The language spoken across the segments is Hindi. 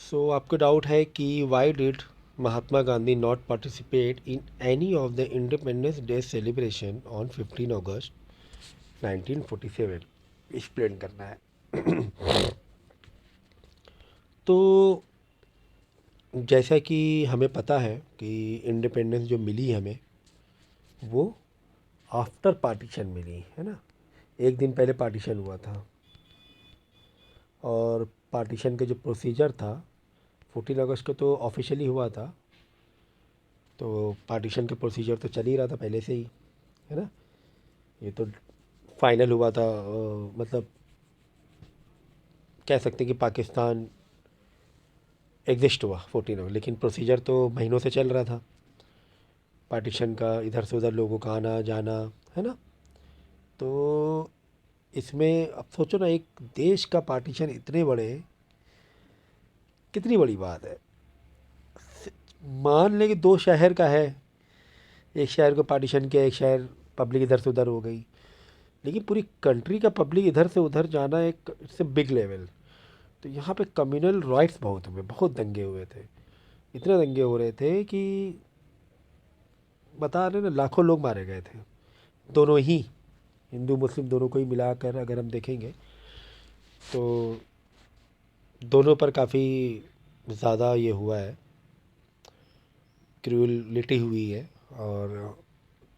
सो आपको डाउट है कि why did Mahatma Gandhi not participate in any of the independence day celebration on 15 August 1947। Explain करना है। तो जैसा कि हमें पता है कि इंडिपेंडेंस जो मिली हमें वो आफ्टर पार्टीशन मिली है ना। एक दिन पहले पार्टीशन हुआ था और पार्टीशन का जो प्रोसीजर था 14 अगस्त को तो ऑफिशियली हुआ था। तो पार्टीशन का प्रोसीजर तो चल ही रहा था पहले से ही, है ना। ये तो फाइनल हुआ था, मतलब कह सकते हैं कि पाकिस्तान एग्जिस्ट हुआ 14 अगस्त, लेकिन प्रोसीजर तो महीनों से चल रहा था पार्टीशन का, इधर से उधर लोगों का आना जाना, है ना। तो इसमें अब सोचो ना, एक देश का पार्टीशन इतने बड़े, कितनी बड़ी बात है। मान लें कि दो शहर का है, एक शहर को पार्टीशन किया, एक शहर पब्लिक इधर से उधर हो गई, लेकिन पूरी कंट्री का पब्लिक इधर से उधर जाना एक इट्स ए बिग लेवल। तो यहाँ पे कम्युनल राइट्स बहुत हुए, बहुत दंगे हुए थे। इतने दंगे हो रहे थे कि बता रहे ना, लाखों लोग मारे गए थे। दोनों ही, हिंदू मुस्लिम दोनों को ही मिलाकर अगर हम देखेंगे तो दोनों पर काफ़ी ज़्यादा ये हुआ है, क्रूअलिटी हुई है और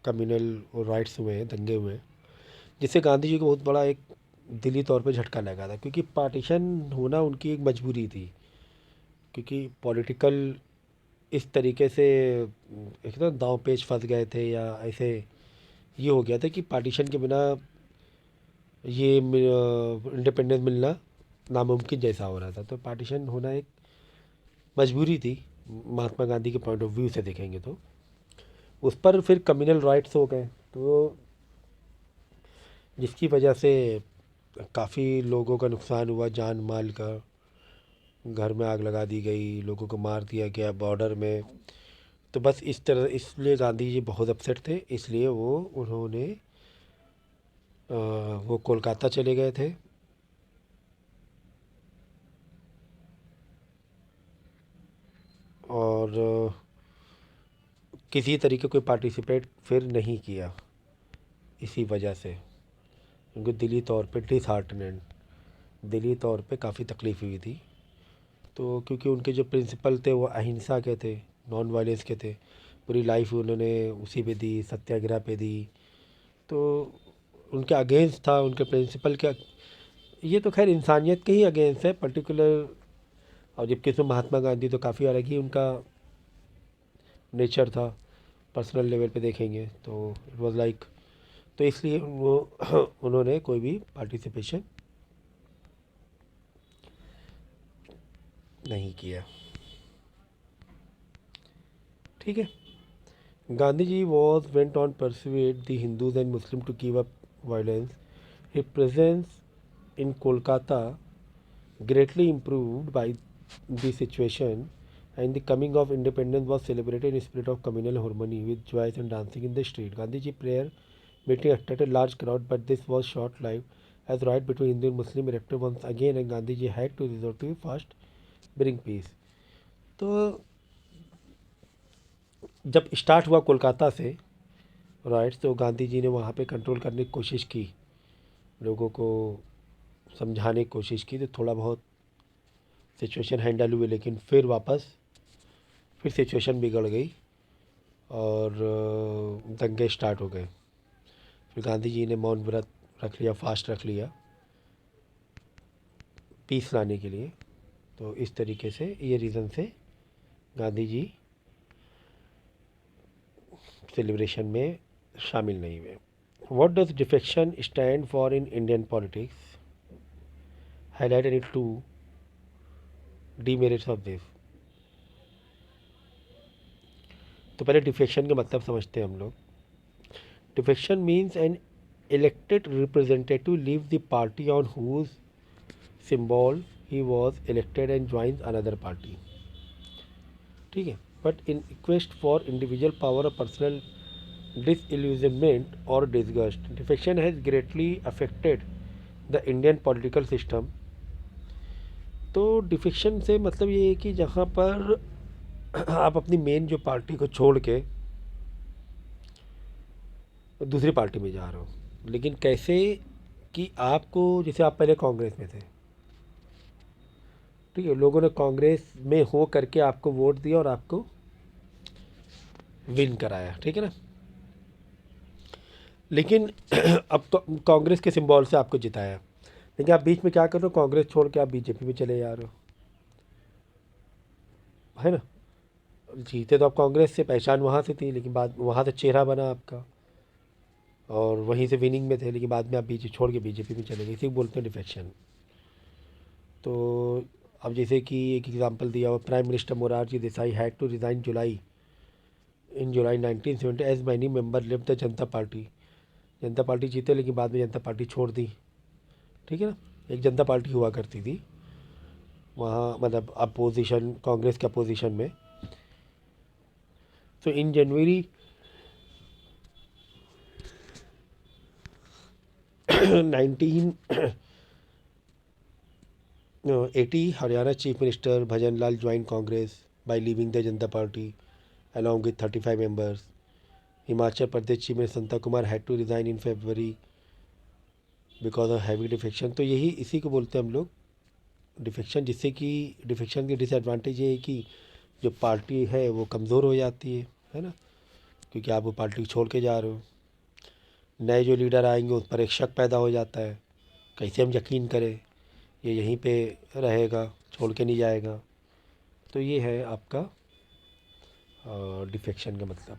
कम्युनल राइट्स हुए हैं, दंगे हुए हैं, जिससे गांधी जी को बहुत बड़ा एक दिली तौर पे झटका लगा था, क्योंकि पार्टीशन होना उनकी एक मजबूरी थी। क्योंकि पॉलिटिकल इस तरीके से एक ना दांव पेच फंस गए थे, या ऐसे ये हो गया था कि पार्टीशन के बिना ये इंडिपेंडेंस मिलना नामुमकिन जैसा हो रहा था। तो पार्टीशन होना एक मजबूरी थी महात्मा गांधी के पॉइंट ऑफ व्यू से देखेंगे तो। उस पर फिर कम्युनल राइट्स हो गए, तो जिसकी वजह से काफ़ी लोगों का नुकसान हुआ, जान माल का। घर में आग लगा दी गई, लोगों को मार दिया गया बॉर्डर में। तो बस इस तरह, इसलिए गांधी जी बहुत अपसेट थे, इसलिए उन्होंने वो कोलकाता चले गए थे। और किसी तरीके कोई पार्टिसिपेट फिर नहीं किया, इसी वजह से उनको दिली तौर पे डिसहार्टनेंट, दिली तौर पे काफ़ी तकलीफ़ हुई थी। तो क्योंकि उनके जो प्रिंसिपल थे वो अहिंसा के थे, नॉन वायलेंस के थे। पूरी लाइफ उन्होंने उसी पे दी, सत्याग्रह पे दी। तो उनके अगेंस्ट था, उनके प्रिंसिपल के। ये तो खैर इंसानियत के ही अगेंस्ट है पर्टिकुलर। और जबकि इसमें महात्मा गांधी तो काफ़ी अलग ही उनका नेचर था, पर्सनल लेवल पे देखेंगे तो इट वाज लाइक। तो इसलिए वो उन्होंने कोई भी पार्टिसिपेशन नहीं किया। ठीक है। Gandhi ji was went on persuade the Hindus and Muslims to give up violence. His presence in Kolkata greatly improved by the situation, and the coming of independence was celebrated in a spirit of communal harmony with joys and dancing in the street. Gandhi ji prayer meeting attracted large crowd, but this was short-lived as riot between Hindu and Muslim erupted once again, and Gandhi ji had to resort to fast bring peace. तो जब स्टार्ट हुआ कोलकाता से राइट्स, तो गांधी जी ने वहाँ पे कंट्रोल करने की कोशिश की, लोगों को समझाने की कोशिश की, तो थोड़ा बहुत सिचुएशन हैंडल हुई, लेकिन फिर वापस फिर सिचुएशन बिगड़ गई और दंगे स्टार्ट हो गए। फिर गांधी जी ने मौन व्रत रख लिया, फास्ट रख लिया पीस लाने के लिए। तो इस तरीके से, ये रीज़न से गांधी जी सेलिब्रेशन में शामिल नहीं हुए। What does defection stand for in Indian politics? Highlight any two demerits of this. तो पहले डिफेक्शन का मतलब समझते हैं हम लोग। Defection means an elected representative leaves the party on whose symbol he was elected and joins another party. ठीक है। But in request for individual power और personal disillusionment or disgust, defection has greatly affected the Indian political system. तो डिफेक्शन से मतलब ये है कि जहाँ पर आप अपनी मेन जो पार्टी को छोड़ के दूसरी पार्टी में जा रहे हो, लेकिन कैसे कि आपको, जैसे आप पहले कांग्रेस में थे, ठीक है, लोगों ने कांग्रेस में हो करके आपको वोट दिया और आपको विन कराया, ठीक है ना, लेकिन अब तो कांग्रेस के सिंबल से आपको जिताया, लेकिन आप बीच में क्या कर रहे हो, कांग्रेस छोड़ के आप बीजेपी में चले जा रहे हो, है ना। जीते तो आप कांग्रेस से, पहचान वहाँ से थी, लेकिन बाद वहाँ से चेहरा बना आपका और वहीं से विनिंग में थे, लेकिन बाद में आप बीजेपी छोड़ के बीजेपी में चले गए, इसी को बोलते हैं डिफेक्शन। तो अब जैसे कि एक एग्जांपल दिया हुआ, prime minister Morarji Desai had to resign July in July 1970 as many member left the Janata Party. Janata Party जीते, लेकिन बाद में जनता पार्टी छोड़ दी, ठीक है ना। एक जनता पार्टी हुआ करती थी वहाँ, मतलब अपोजिशन, कांग्रेस के अपोजिशन में। तो in January 1980 Haryana chief minister Bhajan Lal join Congress by leaving the Janata party along with 35 members. Himachal Pradesh chief minister Shanta Kumar had to resign in February because of heavy defection. तो यही इसी को बोलते हैं हम लोग डिफेक्शन, जिससे कि डिफेक्शन की डिसएडवांटेज ये है कि जो पार्टी है वो कमज़ोर हो जाती है ना, क्योंकि आप वो पार्टी छोड़ के जा रहे हो। नए जो लीडर आएंगे उस पर एक शक पैदा हो जाता है, कैसे हम यकीन करें, ये यहीं पे रहेगा, छोड़ के नहीं जाएगा। तो ये है आपका डिफेक्शन का मतलब।